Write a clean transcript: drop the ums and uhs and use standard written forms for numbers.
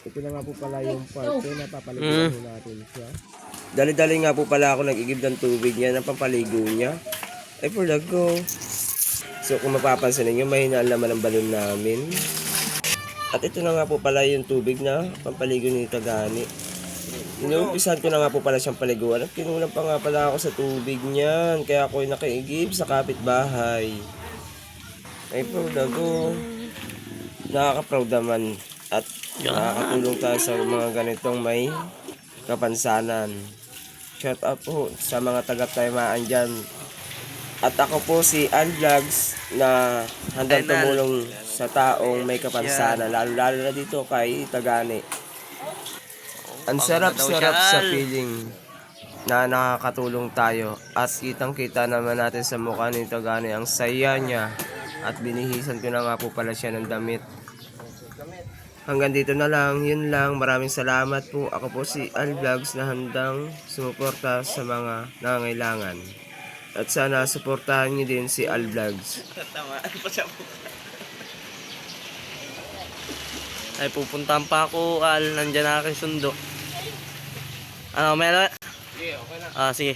Ito na nga po pala yung part na papaliguan natin siya. Dali-dali nga po pala ako nag-igib ng tubig niya ng pampaligo niya. Ay for the go. So kung mapapansin ninyo, mahina ang laman ng balon namin. At ito na nga po pala yung tubig na pampaligo ni Tagani. Inuumpisahan ko na nga po pala siyang paliguan at kinulang pa nga pala ako sa tubig niyan. Kaya ako'y nakiigib sa kapitbahay. Ay for the go. Nakaka-proud naman at nakakatulong tayo sa mga ganitong may kapansanan. Shout out po sa mga taga-Taymaan dyan. At ako po si Al Vlogs na handang tumulong sa taong may kapansanan, lalo na dito kay Tagani. Ang sarap-sarap sa feeling na nakakatulong tayo at kitang-kita naman natin sa mukha ni Tagani ang saya niya at binihisan ko na nga po pala siya ng damit. Hanggang dito na lang, yun lang. Maraming salamat po. Ako po si Al Vlogs na handang sumuporta sa mga nangangailangan. At sana suportahan niyo din si Al Vlogs. Ay, pupuntahan pa ako, Al. Nandyan na aking sundo. Ano, meron? Sige, okay na. Sige.